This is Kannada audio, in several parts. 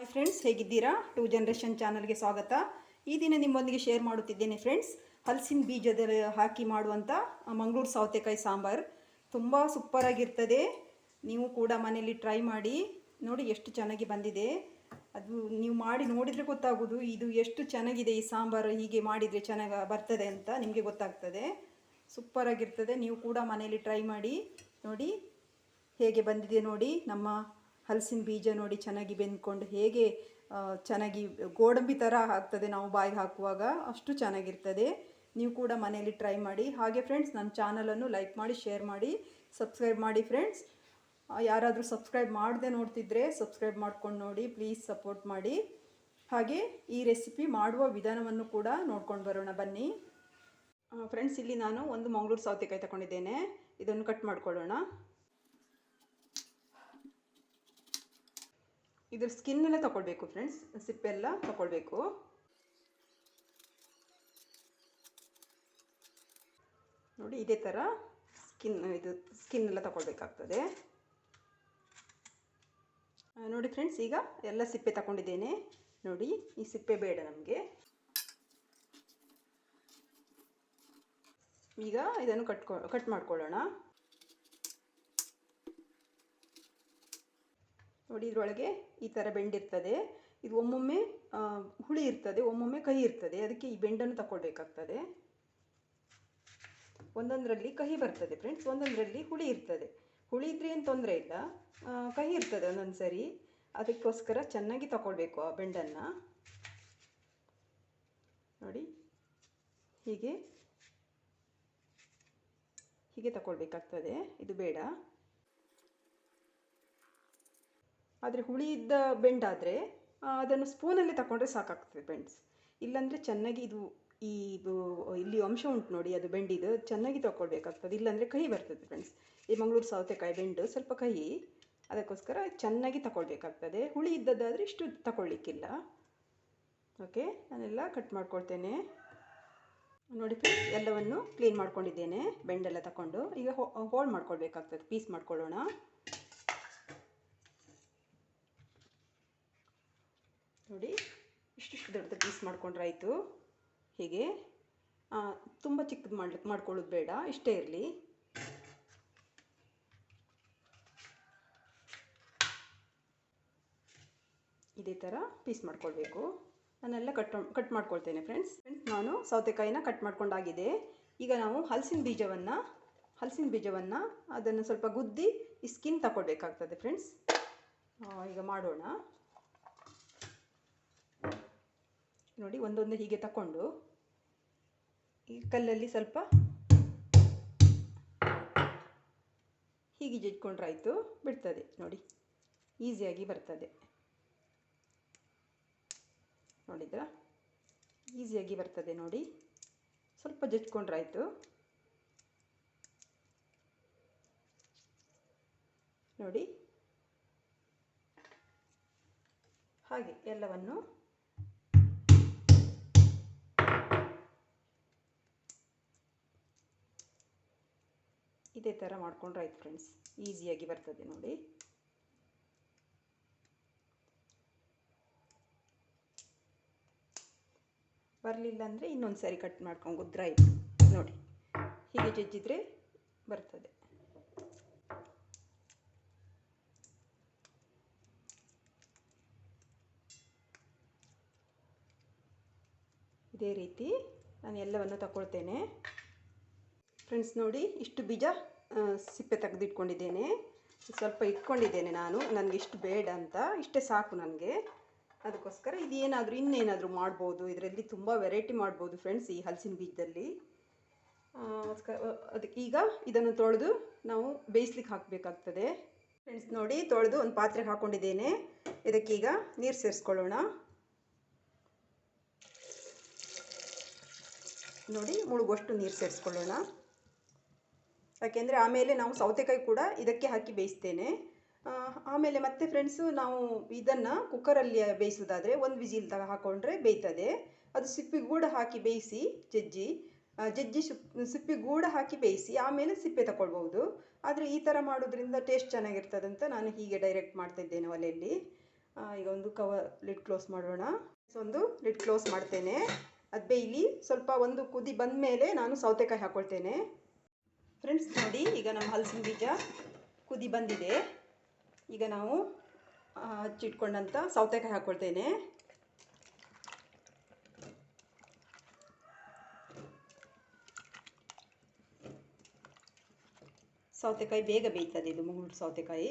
ಹಾಯ್ ಫ್ರೆಂಡ್ಸ್, ಹೇಗಿದ್ದೀರಾ? ಟೂ ಜನರೇಷನ್ ಚಾನಲ್ಗೆ ಸ್ವಾಗತ. ಈ ದಿನ ನಿಮ್ಮೊಂದಿಗೆ ಶೇರ್ ಮಾಡುತ್ತಿದ್ದೇನೆ ಫ್ರೆಂಡ್ಸ್. ಹಲಸಿನ ಬೀಜದಲ್ಲಿ ಹಾಕಿ ಮಾಡುವಂಥ ಮಂಗಳೂರು ಸೌತೆಕಾಯಿ ಸಾಂಬಾರು ತುಂಬ ಸೂಪರಾಗಿರ್ತದೆ. ನೀವು ಕೂಡ ಮನೆಯಲ್ಲಿ ಟ್ರೈ ಮಾಡಿ ನೋಡಿ, ಎಷ್ಟು ಚೆನ್ನಾಗಿ ಬಂದಿದೆ. ಅದು ನೀವು ಮಾಡಿ ನೋಡಿದರೆ ಗೊತ್ತಾಗೋದು ಇದು ಎಷ್ಟು ಚೆನ್ನಾಗಿದೆ. ಈ ಸಾಂಬಾರು ಹೀಗೆ ಮಾಡಿದರೆ ಚೆನ್ನಾಗಿ ಬರ್ತದೆ ಅಂತ ನಿಮಗೆ ಗೊತ್ತಾಗ್ತದೆ. ಸೂಪರಾಗಿರ್ತದೆ. ನೀವು ಕೂಡ ಮನೆಯಲ್ಲಿ ಟ್ರೈ ಮಾಡಿ ನೋಡಿ ಹೇಗೆ ಬಂದಿದೆ. ನೋಡಿ, ನಮ್ಮ ಹಲಸಿನ ಬೀಜ ನೋಡಿ ಚೆನ್ನಾಗಿ ಬೆಂದ್ಕೊಂಡು ಹೇಗೆ ಚೆನ್ನಾಗಿ ಗೋಡಂಬಿ ಥರ ಆಗ್ತದೆ ನಾವು ಬಾಯಿಗೆ ಹಾಕುವಾಗ, ಅಷ್ಟು ಚೆನ್ನಾಗಿರ್ತದೆ. ನೀವು ಕೂಡ ಮನೆಯಲ್ಲಿ ಟ್ರೈ ಮಾಡಿ. ಹಾಗೆ ಫ್ರೆಂಡ್ಸ್, ನನ್ನ ಚಾನಲನ್ನು ಲೈಕ್ ಮಾಡಿ, ಶೇರ್ ಮಾಡಿ, ಸಬ್ಸ್ಕ್ರೈಬ್ ಮಾಡಿ ಫ್ರೆಂಡ್ಸ್. ಯಾರಾದರೂ ಸಬ್ಸ್ಕ್ರೈಬ್ ಮಾಡದೆ ನೋಡ್ತಿದ್ರೆ ಸಬ್ಸ್ಕ್ರೈಬ್ ಮಾಡ್ಕೊಂಡು ನೋಡಿ, ಪ್ಲೀಸ್ ಸಪೋರ್ಟ್ ಮಾಡಿ. ಹಾಗೆ ಈ ರೆಸಿಪಿ ಮಾಡುವ ವಿಧಾನವನ್ನು ಕೂಡ ನೋಡ್ಕೊಂಡು ಬರೋಣ ಬನ್ನಿ ಫ್ರೆಂಡ್ಸ್. ಇಲ್ಲಿ ನಾನು ಒಂದು ಮಂಗಳೂರು ಸೌತೆಕಾಯಿ ತಗೊಂಡಿದ್ದೇನೆ. ಇದನ್ನು ಕಟ್ ಮಾಡ್ಕೊಳ್ಳೋಣ. ಇದ್ರ ಸ್ಕಿನ್ ಎಲ್ಲ ತಗೊಳ್ಬೇಕು ಫ್ರೆಂಡ್ಸ್, ಸಿಪ್ಪೆಲ್ಲ ತಗೊಳ್ಬೇಕು. ನೋಡಿ, ಇದೇ ಥರ ಸ್ಕಿನ್ ಎಲ್ಲ ತಗೊಳ್ಬೇಕಾಗ್ತದೆ. ನೋಡಿ ಫ್ರೆಂಡ್ಸ್, ಈಗ ಎಲ್ಲ ಸಿಪ್ಪೆ ತಗೊಂಡಿದ್ದೇನೆ. ನೋಡಿ, ಈ ಸಿಪ್ಪೆ ಬೇಡ ನಮಗೆ. ಈಗ ಇದನ್ನು ಕಟ್ ಮಾಡ್ಕೊಳ್ಳೋಣ. ನೋಡಿ, ಇದರೊಳಗೆ ಈ ಥರ ಬೆಂಡಿರ್ತದೆ. ಇದು ಒಮ್ಮೊಮ್ಮೆ ಹುಳಿ ಇರ್ತದೆ, ಒಮ್ಮೊಮ್ಮೆ ಕಹಿ ಇರ್ತದೆ. ಅದಕ್ಕೆ ಈ ಬೆಂಡನ್ನು ತಗೊಳ್ಬೇಕಾಗ್ತದೆ. ಒಂದೊಂದರಲ್ಲಿ ಕಹಿ ಬರ್ತದೆ ಫ್ರೆಂಡ್ಸ್, ಒಂದೊಂದರಲ್ಲಿ ಹುಳಿ ಇರ್ತದೆ. ಹುಳಿ ಇದ್ರೆ ಏನು ತೊಂದರೆ ಇಲ್ಲ, ಕಹಿ ಇರ್ತದೆ ಒಂದೊಂದು ಸರಿ. ಅದಕ್ಕೋಸ್ಕರ ಚೆನ್ನಾಗಿ ತಗೊಳ್ಬೇಕು ಆ ಬೆಂಡನ್ನು. ನೋಡಿ, ಹೀಗೆ ಹೀಗೆ ತಗೊಳ್ಬೇಕಾಗ್ತದೆ. ಇದು ಬೇಡ. ಆದರೆ ಹುಳಿ ಇದ್ದ ಬೆಂಡಾದರೆ ಅದನ್ನು ಸ್ಪೂನಲ್ಲಿ ತಗೊಂಡ್ರೆ ಸಾಕಾಗ್ತದೆ ಫ್ರೆಂಡ್ಸ್. ಇಲ್ಲಾಂದರೆ ಚೆನ್ನಾಗಿ ಇದು ಇಲ್ಲಿ ಅಂಶ ಉಂಟು ನೋಡಿ, ಅದು ಬೆಂಡಿದು ಚೆನ್ನಾಗಿ ತಗೊಳ್ಬೇಕಾಗ್ತದೆ. ಇಲ್ಲಾಂದರೆ ಕಹಿ ಬರ್ತದೆ ಫ್ರೆಂಡ್ಸ್. ಈ ಮಂಗಳೂರು ಸೌತೆಕಾಯಿ ಬೆಂಡು ಸ್ವಲ್ಪ ಕಹಿ, ಅದಕ್ಕೋಸ್ಕರ ಚೆನ್ನಾಗಿ ತಗೊಳ್ಬೇಕಾಗ್ತದೆ. ಹುಳಿ ಇದ್ದದ್ದಾದರೆ ಇಷ್ಟು ತಗೊಳ್ಳಿಕ್ಕಿಲ್ಲ. ಓಕೆ, ನಾನೆಲ್ಲ ಕಟ್ ಮಾಡ್ಕೊಳ್ತೇನೆ. ನೋಡಿ ಫ್ರೆಂಡ್ಸ್, ಎಲ್ಲವನ್ನು ಕ್ಲೀನ್ ಮಾಡ್ಕೊಂಡಿದ್ದೇನೆ ಬೆಂಡೆಲ್ಲ ತಗೊಂಡು. ಈಗ ಹೋಲ್ ಮಾಡ್ಕೊಳ್ಬೇಕಾಗ್ತದೆ, ಪೀಸ್ ಮಾಡ್ಕೊಳ್ಳೋಣ. ನೋಡಿ, ಇಷ್ಟಿಷ್ಟು ದೊಡ್ಡ ಪೀಸ್ ಮಾಡ್ಕೊಂಡ್ರೆ ಆಯಿತು. ಹೀಗೆ ತುಂಬ ಚಿಕ್ಕದು ಮಾಡ್ಕೊಳ್ಳೋದು ಬೇಡ, ಇಷ್ಟೇ ಇರಲಿ. ಇದೇ ಥರ ಪೀಸ್ ಮಾಡ್ಕೊಳ್ಬೇಕು. ನಾನೆಲ್ಲ ಕಟ್ ಮಾಡ್ಕೊಳ್ತೇನೆ ಫ್ರೆಂಡ್ಸ್. ನಾನು ಸೌತೆಕಾಯಿನ ಕಟ್ ಮಾಡ್ಕೊಂಡಾಗಿದೆ. ಈಗ ನಾವು ಹಲಸಿನ ಬೀಜವನ್ನು ಅದನ್ನು ಸ್ವಲ್ಪ ಗುದ್ದಿ ಈ ಸ್ಕಿನ್ ತಗೊಳ್ಬೇಕಾಗ್ತದೆ ಫ್ರೆಂಡ್ಸ್. ಈಗ ಮಾಡೋಣ. ನೋಡಿ, ಒಂದೊಂದು ಹೀಗೆ ತಗೊಂಡು ಈ ಕಲ್ಲಲ್ಲಿ ಸ್ವಲ್ಪ ಹೀಗೆ ಜಜ್ಕೊಂಡ್ರೆ ಆಯಿತು, ಬಿಡ್ತದೆ. ನೋಡಿ, ಈಸಿಯಾಗಿ ಬರ್ತದೆ. ನೋಡಿದ್ರಾ, ಈಸಿಯಾಗಿ ಬರ್ತದೆ. ನೋಡಿ, ಸ್ವಲ್ಪ ಜಜ್ಕೊಂಡ್ರೆ ಆಯಿತು. ನೋಡಿ, ಹಾಗೆ ಎಲ್ಲವನ್ನು ಇದೇ ಥರ ಮಾಡ್ಕೊಂಡ್ರೆ ಆಯ್ತು ಫ್ರೆಂಡ್ಸ್, ಈಸಿಯಾಗಿ ಬರ್ತದೆ. ನೋಡಿ, ಬರಲಿಲ್ಲ ಅಂದರೆ ಇನ್ನೊಂದು ಸಾರಿ ಕಟ್ ಮಾಡ್ಕೊಂಡು ಗುದ್ರೆ ಆಯಿತು. ನೋಡಿ, ಹೀಗೆ ಜಜ್ಜಿದ್ರೆ ಬರ್ತದೆ. ಇದೇ ರೀತಿ ನಾನು ಎಲ್ಲವನ್ನು ತಗೊಳ್ತೇನೆ ಫ್ರೆಂಡ್ಸ್. ನೋಡಿ, ಇಷ್ಟು ಬೀಜ ಸಿಪ್ಪೆ ತೆಗೆದಿಟ್ಕೊಂಡಿದ್ದೇನೆ. ಸ್ವಲ್ಪ ಇಟ್ಕೊಂಡಿದ್ದೇನೆ ನಾನು, ನನಗೆ ಇಷ್ಟು ಬೇಡ ಅಂತ. ಇಷ್ಟೇ ಸಾಕು ನನಗೆ. ಅದಕ್ಕೋಸ್ಕರ ಇನ್ನೇನಾದರೂ ಮಾಡ್ಬೋದು. ಇದರಲ್ಲಿ ತುಂಬ ವೆರೈಟಿ ಮಾಡ್ಬೋದು ಫ್ರೆಂಡ್ಸ್ ಈ ಹಲಸಿನ ಬೀಜದಲ್ಲಿ. ಅದಕ್ಕೆ ಈಗ ಇದನ್ನು ತೊಳೆದು ನಾವು ಬೇಯಿಸ್ಲಿಕ್ಕೆ ಹಾಕಬೇಕಾಗ್ತದೆ ಫ್ರೆಂಡ್ಸ್. ನೋಡಿ, ತೊಳೆದು ಒಂದು ಪಾತ್ರೆಗೆ ಹಾಕ್ಕೊಂಡಿದ್ದೇನೆ. ಇದಕ್ಕೀಗ ನೀರು ಸೇರಿಸ್ಕೊಳ್ಳೋಣ. ನೋಡಿ, ಮುಳುಗುವಷ್ಟು ನೀರು ಸೇರಿಸ್ಕೊಳ್ಳೋಣ. ಯಾಕೆಂದರೆ ಆಮೇಲೆ ನಾವು ಸೌತೆಕಾಯಿ ಕೂಡ ಇದಕ್ಕೆ ಹಾಕಿ ಬೇಯಿಸ್ತೇನೆ. ಆಮೇಲೆ ಮತ್ತೆ ಫ್ರೆಂಡ್ಸು, ನಾವು ಇದನ್ನು ಕುಕ್ಕರಲ್ಲಿ ಬೇಯಿಸೋದಾದರೆ ಒಂದು ವಿಜಿಲ್ ಹಾಕ್ಕೊಂಡ್ರೆ ಬೇಯ್ತದೆ. ಅದು ಸಿಪ್ಪೆಗೂಡ ಹಾಕಿ ಬೇಯಿಸಿ ಜಜ್ಜಿ ಸಿಪ್ಪೆಗೂಡ ಹಾಕಿ ಬೇಯಿಸಿ ಆಮೇಲೆ ಸಿಪ್ಪೆ ತಗೊಳ್ಬೋದು. ಆದರೆ ಈ ಥರ ಮಾಡೋದ್ರಿಂದ ಟೇಸ್ಟ್ ಚೆನ್ನಾಗಿರ್ತದೆ ಅಂತ ನಾನು ಹೀಗೆ ಡೈರೆಕ್ಟ್ ಮಾಡ್ತಿದ್ದೇನೆ ಒಲೆಯಲ್ಲಿ. ಈಗ ಒಂದು ಲಿಡ್ ಕ್ಲೋಸ್ ಮಾಡೋಣ. ಒಂದು ಲಿಡ್ ಕ್ಲೋಸ್ ಮಾಡ್ತೇನೆ. ಅದು ಬೇಯಲಿ. ಸ್ವಲ್ಪ ಒಂದು ಕುದಿ ಬಂದ ಮೇಲೆ ನಾನು ಸೌತೆಕಾಯಿ ಹಾಕ್ಕೊಳ್ತೇನೆ. ಫ್ರೆಂಡ್ಸ್ ನೋಡಿ, ಈಗ ನಮ್ಮ ಹಲಸಿನ ಬೀಜ ಕುದಿ ಬಂದಿದೆ. ಈಗ ನಾವು ಹಚ್ಚಿಟ್ಕೊಂಡಂಥ ಸೌತೆಕಾಯಿ ಹಾಕ್ಕೊಳ್ತೇನೆ. ಸೌತೆಕಾಯಿ ಬೇಗ ಬೇಯ್ತದೆ, ಇದು ಮಂಗಳೂರು ಸೌತೆಕಾಯಿ.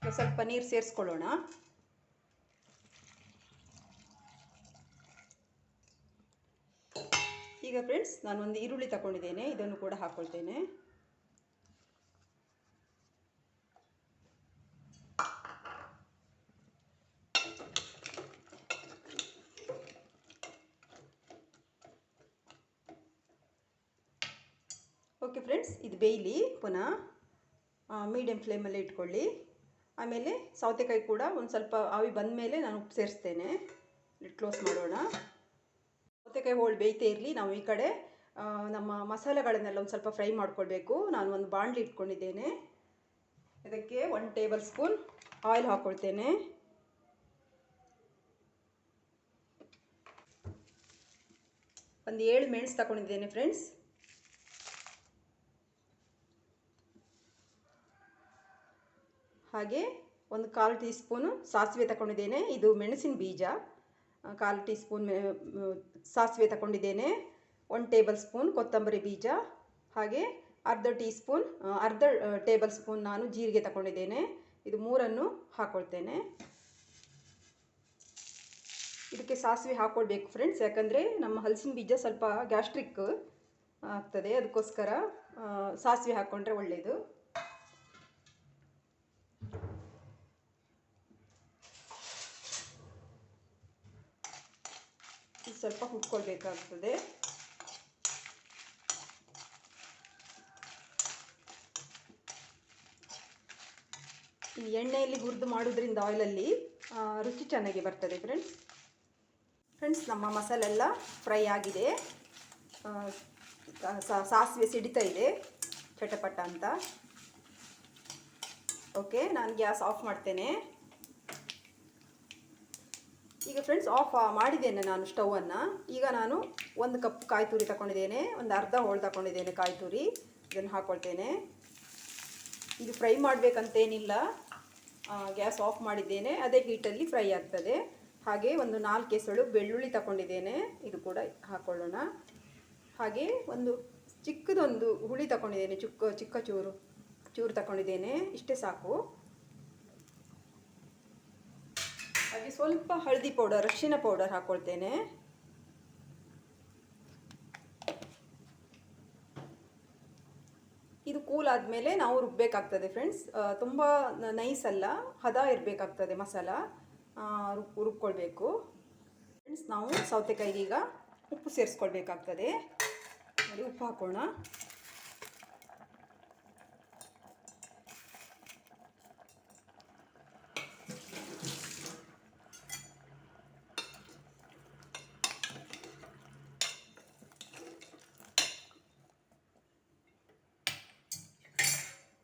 ಸ್ವಲ್ಪ ನೀರು ಸೇರಿಸ್ಕೊಳ್ಳೋಣ. ಈಗ ಫ್ರೆಂಡ್ಸ್ ನಾನೊಂದು ಈರುಳ್ಳಿ ತಗೊಂಡಿದ್ದೇನೆ, ಇದನ್ನು ಕೂಡ ಹಾಕ್ಕೊಳ್ತೇನೆ. ಓಕೆ ಫ್ರೆಂಡ್ಸ್, ಇದು ಬೇಯಲಿ. ಪುನಃ ಮೀಡಿಯಮ್ ಫ್ಲೇಮಲ್ಲಿ ಇಟ್ಕೊಳ್ಳಿ. ಆಮೇಲೆ ಸೌತೆಕಾಯಿ ಕೂಡ ಒಂದು ಸ್ವಲ್ಪ ಆವಿ ಬಂದ ಮೇಲೆ ನಾನು ಉಪ್ಪು ಸೇರಿಸ್ತೇನೆ. ಕ್ಲೋಸ್ ಮಾಡೋಣ. ಸೌತೆಕಾಯಿ ಹೋಳು ಬೇಯ್ತೇ ಇರಲಿ. ನಾವು ಈ ಕಡೆ ನಮ್ಮ ಮಸಾಲೆಗಳನ್ನೆಲ್ಲ ಒಂದು ಸ್ವಲ್ಪ ಫ್ರೈ ಮಾಡ್ಕೊಳ್ಬೇಕು. ನಾನು ಒಂದು ಬಾಣಲಿ ಇಟ್ಕೊಂಡಿದ್ದೇನೆ. ಇದಕ್ಕೆ 1 ಟೇಬಲ್ ಸ್ಪೂನ್ ಆಯಿಲ್ ಹಾಕ್ಕೊಳ್ತೇನೆ. ಒಂದು 7 ಮೆಣಸು ತಗೊಂಡಿದ್ದೇನೆ ಫ್ರೆಂಡ್ಸ್. ಹಾಗೆ ಒಂದು 1/4 ಟೀ ಸ್ಪೂನು ಸಾಸಿವೆ ತಗೊಂಡಿದ್ದೇನೆ. ಇದು ಮೆಣಸಿನ ಬೀಜ. 1/4 ಟೀ ಸ್ಪೂನ್ ಸಾಸಿವೆ ತಗೊಂಡಿದ್ದೇನೆ. 1 ಟೇಬಲ್ ಸ್ಪೂನ್ ಕೊತ್ತಂಬರಿ ಬೀಜ. ಹಾಗೆ ಅರ್ಧ ಟೇಬಲ್ ಸ್ಪೂನ್ ನಾನು ಜೀರಿಗೆ ತಗೊಂಡಿದ್ದೇನೆ. ಇದು 3 ಹಾಕ್ಕೊಳ್ತೇನೆ. ಇದಕ್ಕೆ ಸಾಸಿವೆ ಹಾಕ್ಕೊಳ್ಬೇಕು ಫ್ರೆಂಡ್ಸ್, ಯಾಕಂದರೆ ನಮ್ಮ ಹಲಸಿನ ಬೀಜ ಸ್ವಲ್ಪ ಗ್ಯಾಸ್ಟ್ರಿಕ್ ಆಗ್ತದೆ. ಅದಕ್ಕೋಸ್ಕರ ಸಾಸಿವೆ ಹಾಕ್ಕೊಂಡ್ರೆ ಒಳ್ಳೆಯದು. ಸ್ವಲ್ಪ ಹುರ್ಕೊಳ್ಬೇಕಾಗ್ತದೆ. ಈ ಎಣ್ಣೆಯಲ್ಲಿ ಹುರಿದು ಮಾಡೋದ್ರಿಂದ ಆಯಿಲಲ್ಲಿ ರುಚಿ ಚೆನ್ನಾಗಿ ಬರ್ತದೆ ಫ್ರೆಂಡ್ಸ್. ನಮ್ಮ ಮಸಾಲೆ ಎಲ್ಲ ಫ್ರೈ ಆಗಿದೆ. ಸಾಸಿವೆ ಸಿಡಿತಾ ಇದೆ ಚಟಪಟ ಅಂತ. ಓಕೆ, ನಾನು ಗ್ಯಾಸ್ ಆಫ್ ಮಾಡ್ತೇನೆ. ಈಗ ಫ್ರೆಂಡ್ಸ್ ಆಫ್ ಮಾಡಿದ್ದೇನೆ ನಾನು ಸ್ಟವನ್ನು. ಈಗ ನಾನು 1 ಕಪ್ ಕಾಯಿ ತುರಿ ತಗೊಂಡಿದ್ದೇನೆ. ಒಂದು ಅರ್ಧ ಹೋಳು ತಗೊಂಡಿದ್ದೇನೆ ಕಾಯಿ ತುರಿ. ಇದನ್ನು ಹಾಕ್ಕೊಳ್ತೇನೆ. ಇದು ಫ್ರೈ ಮಾಡಬೇಕಂತೇನಿಲ್ಲ, ಗ್ಯಾಸ್ ಆಫ್ ಮಾಡಿದ್ದೇನೆ, ಅದೇ ಹೀಟಲ್ಲಿ ಫ್ರೈ ಆಗ್ತದೆ. ಹಾಗೆ ಒಂದು 4 ಎಸಳು ಬೆಳ್ಳುಳ್ಳಿ ತಗೊಂಡಿದ್ದೇನೆ, ಇದು ಕೂಡ ಹಾಕ್ಕೊಳ್ಳೋಣ. ಹಾಗೆ ಒಂದು ಚಿಕ್ಕದೊಂದು ಹುಳಿ ತಗೊಂಡಿದ್ದೇನೆ, ಚಿಕ್ಕ ಚೂರು ತಗೊಂಡಿದ್ದೇನೆ. ಇಷ್ಟೇ ಸಾಕು. ಹಾಗೆ ಸ್ವಲ್ಪ ಹಳದಿ ಪೌಡರ್, ಅರಿಶಿನ ಪೌಡರ್ ಹಾಕ್ಕೊಳ್ತೇನೆ. ಇದು ಕೂಲ್ ಆದಮೇಲೆ ನಾವು ರುಬ್ಬಬೇಕಾಗ್ತದೆ ಫ್ರೆಂಡ್ಸ್. ತುಂಬ ನೈಸ್ ಅಲ್ಲ, ಹದ ಇರಬೇಕಾಗ್ತದೆ ಮಸಾಲ. ರುಬ್ಕೊಳ್ಬೇಕು ಫ್ರೆಂಡ್ಸ್. ನಾವು ಸೌತೆಕಾಯಿಗೆ ಈಗ ಉಪ್ಪು ಸೇರಿಸ್ಕೊಳ್ಬೇಕಾಗ್ತದೆ. ನೋಡಿ, ಉಪ್ಪು ಹಾಕೋಣ.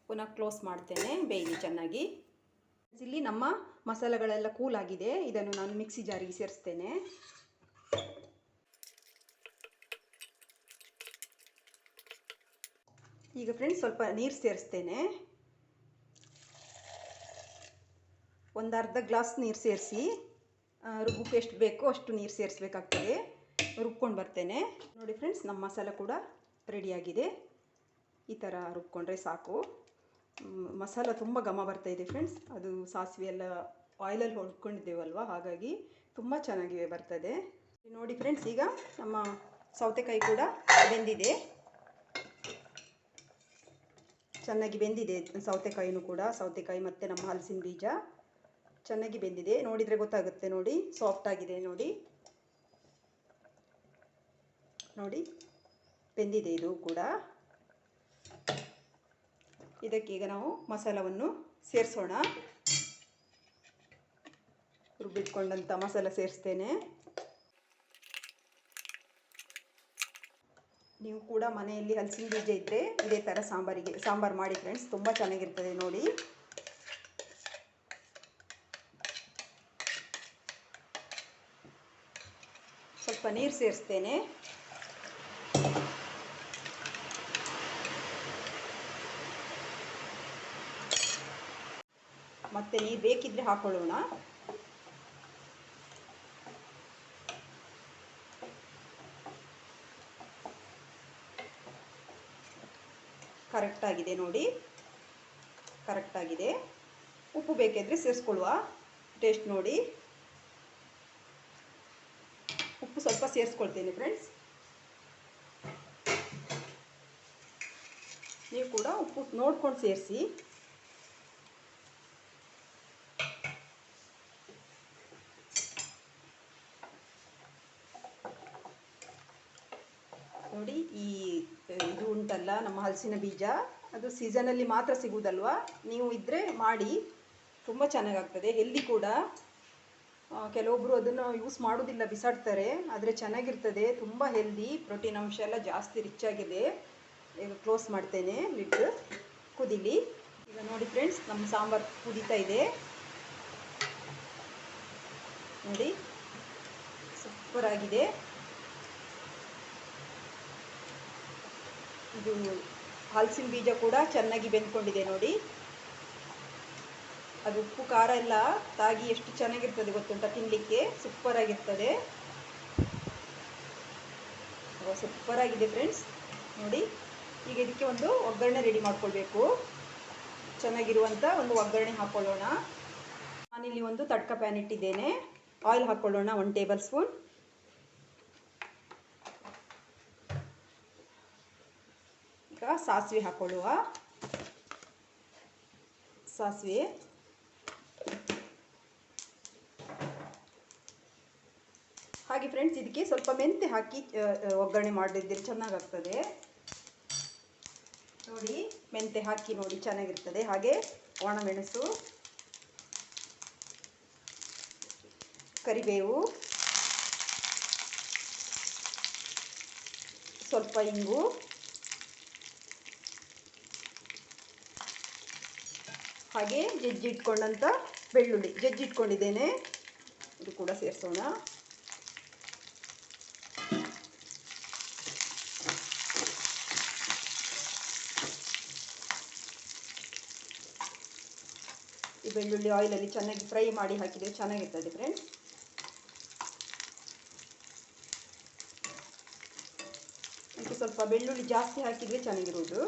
ಪುನಃ ಕ್ಲೋಸ್ ಮಾಡ್ತೇನೆ, ಬೇಯಲಿ ಚೆನ್ನಾಗಿ. ಇಲ್ಲಿ ನಮ್ಮ ಮಸಾಲೆಗಳೆಲ್ಲ ಕೂಲ್ ಆಗಿದೆ. ಇದನ್ನು ನಾನು ಮಿಕ್ಸಿ ಜಾರಿಗೆ ಸೇರಿಸ್ತೇನೆ. ಈಗ ಫ್ರೆಂಡ್ಸ್ ಸ್ವಲ್ಪ ನೀರು ಸೇರಿಸ್ತೇನೆ. ಒಂದು ಅರ್ಧ ಗ್ಲಾಸ್ ನೀರು ಸೇರಿಸಿ ರುಬ್ಬಕ್ಕೆ ಎಷ್ಟು ಬೇಕೋ ಅಷ್ಟು ನೀರು ಸೇರಿಸ್ಬೇಕಾಗ್ತದೆ. ರುಬ್ಕೊಂಡು ಬರ್ತೇನೆ. ನೋಡಿ ಫ್ರೆಂಡ್ಸ್, ನಮ್ಮ ಮಸಾಲೆ ಕೂಡ ರೆಡಿಯಾಗಿದೆ. ಈ ಥರ ರುಬ್ಕೊಂಡ್ರೆ ಸಾಕು. ಮಸಾಲ ತುಂಬ ಘಮ ಬರ್ತಾಯಿದೆ ಫ್ರೆಂಡ್ಸ್. ಅದು ಸಾಸಿವೆ ಎಲ್ಲ ಆಯಿಲಲ್ಲಿ ಹೊಡ್ಕೊಂಡಿದ್ದೇವಲ್ವ, ಹಾಗಾಗಿ ತುಂಬ ಚೆನ್ನಾಗಿ ಬರ್ತದೆ. ನೋಡಿ ಫ್ರೆಂಡ್ಸ್, ಈಗ ನಮ್ಮ ಸೌತೆಕಾಯಿ ಕೂಡ ಬೆಂದಿದೆ, ಚೆನ್ನಾಗಿ ಬೆಂದಿದೆ. ಸೌತೆಕಾಯಿನೂ ಕೂಡ, ಸೌತೆಕಾಯಿ ಮತ್ತು ನಮ್ಮ ಹಲಸಿನ ಬೀಜ ಚೆನ್ನಾಗಿ ಬೆಂದಿದೆ. ನೋಡಿದರೆ ಗೊತ್ತಾಗುತ್ತೆ ನೋಡಿ, ಸಾಫ್ಟ್ ಆಗಿದೆ ನೋಡಿ. ನೋಡಿ, ಬೆಂದಿದೆ ಇದು ಕೂಡ. ಇದಕ್ಕೆ ಈಗ ನಾವು ಮಸಾಲವನ್ನು ಸೇರಿಸೋಣ. ರುಬ್ಬಿಟ್ಕೊಂಡಂಥ ಮಸಾಲ ಸೇರಿಸ್ತೇನೆ. ನೀವು ಕೂಡ ಮನೆಯಲ್ಲಿ ಹಲಸಿನ ಬೀಜ ಇದ್ದರೆ ಇದೇ ಥರ ಸಾಂಬಾರು ಮಾಡಿ ಫ್ರೆಂಡ್ಸ್, ತುಂಬ ಚೆನ್ನಾಗಿರ್ತದೆ ನೋಡಿ. ಸ್ವಲ್ಪ ನೀರು ಸೇರಿಸ್ತೇನೆ. ಮತ್ತೆ ನೀರು ಬೇಕಿದ್ರೆ ಹಾಕೊಳ್ಳೋಣ. ಕರೆಕ್ಟಾಗಿದೆ ನೋಡಿ, ಕರೆಕ್ಟಾಗಿದೆ. ಉಪ್ಪು ಬೇಕಿದ್ರೆ ಸೇರಿಸ್ಕೊಳ್ಳುವ. ಟೇಸ್ಟ್ ನೋಡಿ. ಉಪ್ಪು ಸ್ವಲ್ಪ ಸೇರಿಸ್ಕೊಳ್ತೇನೆ ಫ್ರೆಂಡ್ಸ್. ನೀವು ಕೂಡ ಉಪ್ಪು ನೋಡ್ಕೊಂಡು ಸೇರಿಸಿ. ನೋಡಿ, ಇದು ಉಂಟಲ್ಲ ನಮ್ಮ ಹಲಸಿನ ಬೀಜ, ಅದು ಸೀಸನಲ್ಲಿ ಮಾತ್ರ ಸಿಗುವುದಲ್ವ. ನೀವು ಇದ್ದರೆ ಮಾಡಿ, ತುಂಬ ಚೆನ್ನಾಗಾಗ್ತದೆ. ಹೆಲ್ದಿ ಕೂಡ. ಕೆಲವೊಬ್ಬರು ಅದನ್ನು ಯೂಸ್ ಮಾಡೋದಿಲ್ಲ, ಬಿಸಾಡ್ತಾರೆ. ಆದರೆ ಚೆನ್ನಾಗಿರ್ತದೆ, ತುಂಬ ಹೆಲ್ದಿ. ಪ್ರೋಟೀನ್ ಅಂಶ ಎಲ್ಲ ಜಾಸ್ತಿ ರಿಚ್ ಆಗಿದೆ. ಈಗ ಕ್ಲೋಸ್ ಮಾಡ್ತೇನೆ ಲಿಡ್, ಕುದೀಲಿ. ಈಗ ನೋಡಿ ಫ್ರೆಂಡ್ಸ್, ನಮ್ಮ ಸಾಂಬಾರು ಕುದೀತಾ ಇದೆ ನೋಡಿ, ಸೂಪರ್ ಆಗಿದೆ. ಇದು ಹಲಸಿನ ಬೀಜ ಕೂಡ ಚೆನ್ನಾಗಿ ಬೆಂದ್ಕೊಂಡಿದೆ ನೋಡಿ. ಅದು ಉಪ್ಪು ಖಾರ ಎಲ್ಲ ತಾಗಿ ಎಷ್ಟು ಚೆನ್ನಾಗಿರ್ತದೆ ಗೊತ್ತುಂಟ, ತಿನ್ನಲಿಕ್ಕೆ ಸೂಪರ್ ಆಗಿರ್ತದೆ. ಸೂಪರ್ ಆಗಿದೆ ಫ್ರೆಂಡ್ಸ್ ನೋಡಿ. ಈಗ ಇದಕ್ಕೆ ಒಂದು ಒಗ್ಗರಣೆ ರೆಡಿ ಮಾಡ್ಕೊಳ್ಬೇಕು. ಚೆನ್ನಾಗಿರುವಂಥ ಒಂದು ಒಗ್ಗರಣೆ ಹಾಕ್ಕೊಳ್ಳೋಣ. ನಾನಿಲ್ಲಿ ಒಂದು ತಡ್ಕ ಪ್ಯಾನ್ ಇಟ್ಟಿದ್ದೇನೆ. ಆಯಿಲ್ ಹಾಕ್ಕೊಳ್ಳೋಣ 1 ಟೇಬಲ್ ಸ್ಪೂನ್. ಈಗ ಸಾಸಿವೆ ಹಾಕ್ಕೊಳ್ಳುವ. ಸಾಸಿವೆ, ಹಾಗೆ ಫ್ರೆಂಡ್ಸ್ ಇದಕ್ಕೆ ಸ್ವಲ್ಪ ಮೆಂತೆ ಹಾಕಿ ಒಗ್ಗರಣೆ ಮಾಡಿದ್ರೆ ಚೆನ್ನಾಗಾಗ್ತದೆ ನೋಡಿ. ಮೆಂತೆ ಹಾಕಿ ನೋಡಿ, ಚೆನ್ನಾಗಿರ್ತದೆ. ಹಾಗೆ ಒಣಮೆಣಸು, ಕರಿಬೇವು, ಸ್ವಲ್ಪ ಇಂಗು, ಹಾಗೆ ಜಜ್ಜಿಟ್ಕೊಂಡಂಥ ಬೆಳ್ಳುಳ್ಳಿ ಜಜ್ಜಿಟ್ಕೊಂಡಿದ್ದೇನೆ, ಇದು ಕೂಡ ಸೇರಿಸೋಣ. ಈ ಬೆಳ್ಳುಳ್ಳಿ ಆಯಿಲಲ್ಲಿ ಚೆನ್ನಾಗಿ ಫ್ರೈ ಮಾಡಿ ಹಾಕಿದರೆ ಚೆನ್ನಾಗಿರ್ತದೆ ಫ್ರೆಂಡ್ಸ್. ಇದಕ್ಕೆ ಸ್ವಲ್ಪ ಬೆಳ್ಳುಳ್ಳಿ ಜಾಸ್ತಿ ಹಾಕಿದರೆ ಚೆನ್ನಾಗಿರೋದು.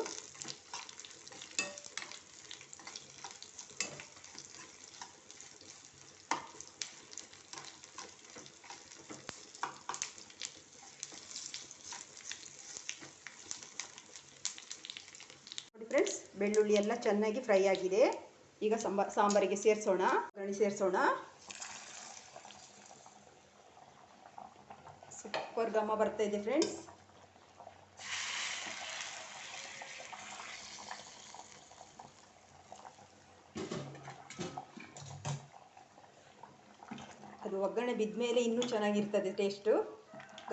ನೋಡಿ ಫ್ರೆಂಡ್ಸ್, ಬೆಳ್ಳುಳ್ಳಿ ಎಲ್ಲ ಚೆನ್ನಾಗಿ ಫ್ರೈ ಆಗಿದೆ. ಈಗ ಸಾಂಬಾರಿಗೆ ಸೇರಿಸೋಣ, ಒಗ್ಗರಣೆ ಸೇರಿಸೋಣ. ಸೂಪರ್ ಘಮ ಬರ್ತಾ ಇದೆ ಫ್ರೆಂಡ್ಸ್. ಅದು ಒಗ್ಗರಣೆ ಬಿದ್ದ ಮೇಲೆ ಇನ್ನೂ ಚೆನ್ನಾಗಿರ್ತದೆ ಟೇಸ್ಟು.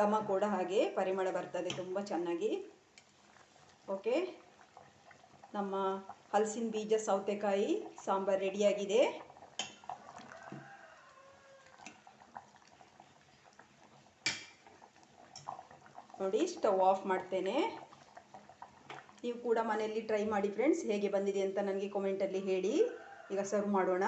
ಘಮ ಕೂಡ ಹಾಗೆ ಪರಿಮಳ ಬರ್ತದೆ ತುಂಬ ಚೆನ್ನಾಗಿ. ಓಕೆ, ನಮ್ಮ ಹಲಸಿನ ಬೀಜ ಸೌತೆಕಾಯಿ ಸಾಂಬಾರು ರೆಡಿಯಾಗಿದೆ. ನೋಡಿ, ಸ್ಟವ್ ಆಫ್ ಮಾಡ್ತೇನೆ. ನೀವು ಕೂಡ ಮನೆಯಲ್ಲಿ ಟ್ರೈ ಮಾಡಿ ಫ್ರೆಂಡ್ಸ್. ಹೇಗೆ ಬಂದಿದೆ ಅಂತ ನನಗೆ ಕಾಮೆಂಟಲ್ಲಿ ಹೇಳಿ. ಈಗ ಸರ್ವ್ ಮಾಡೋಣ.